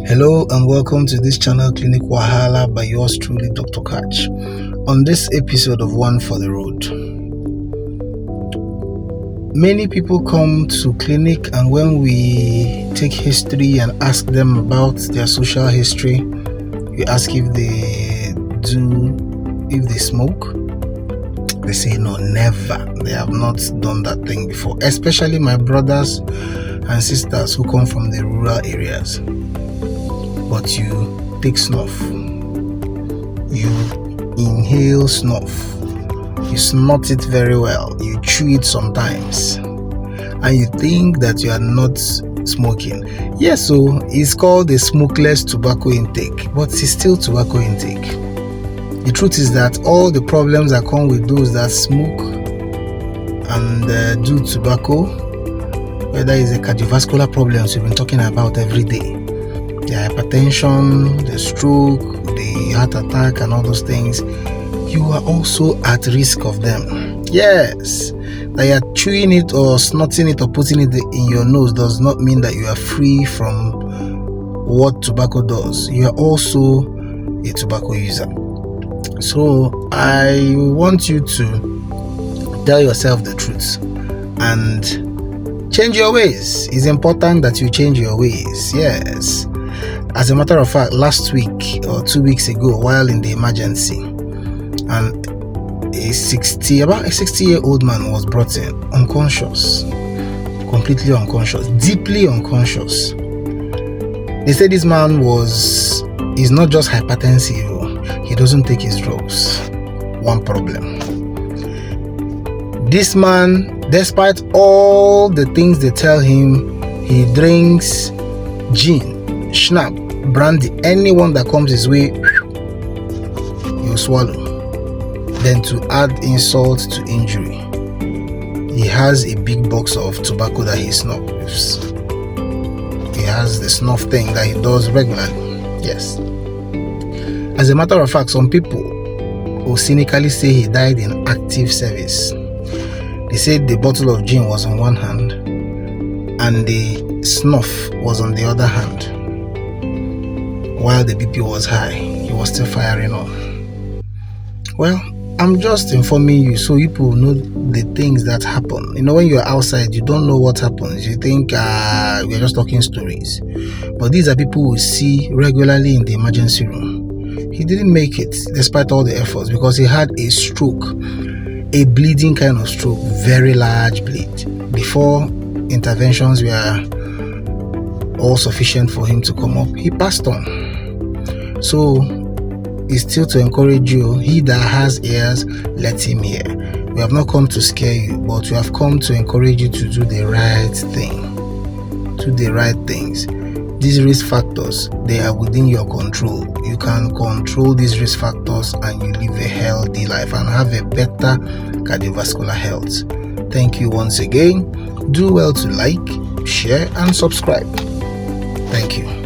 Hello and welcome to this channel, Clinic Wahala by yours truly, Dr. Catch. On this episode of One for the Road, many people come to clinic, and when we take history and ask them about their social history, we ask if they smoke. They say no, never. They have not done that thing before, especially my brothers and sisters who come from the rural areas. But you take snuff, you inhale snuff, you snort it very well, you chew it sometimes, and you think that you are not smoking. Yes, so it's called the smokeless tobacco intake, but it's still tobacco intake. The truth is that all the problems that come with those that smoke and do tobacco, whether it's the cardiovascular problems we've been talking about every day, the hypertension, the stroke, the heart attack and all those things, you are also at risk of them. Yes, that you are chewing it or snorting it or putting it in your nose does not mean that you are free from what tobacco does. You are also a tobacco user. So I want you to tell yourself the truth and change your ways. It's important that you change your ways. Yes. As a matter of fact, last week or 2 weeks ago, while in the emergency, and a 60-year-old man was brought in, unconscious, completely unconscious, deeply unconscious. They said this man is not just hypertensive, he doesn't take his drugs. One problem. This man, despite all the things they tell him, he drinks gin, Snuff, brandy, anyone that comes his way, you swallow. Then to add insult to injury, he has a big box of tobacco that he snuffs. He has the snuff thing that he does regularly. Yes. As a matter of fact, some people will cynically say he died in active service. They said the bottle of gin was on one hand and the snuff was on the other hand. While the BP was high, he was still firing on. Well, I'm just informing you so people know the things that happen. You know, when you're outside, you don't know what happens. You think we're just talking stories. But these are people we see regularly in the emergency room. He didn't make it despite all the efforts because he had a stroke, a bleeding kind of stroke, very large bleed. Before interventions were all sufficient for him to come up, he passed on. So it's still to encourage you, he that has ears, let him hear. We have not come to scare you, but we have come to encourage you to do the right thing. Do the right things. These risk factors, they are within your control. You can control these risk factors and you live a healthy life and have a better cardiovascular health. Thank you once again. Do well to like, share and subscribe. Thank you.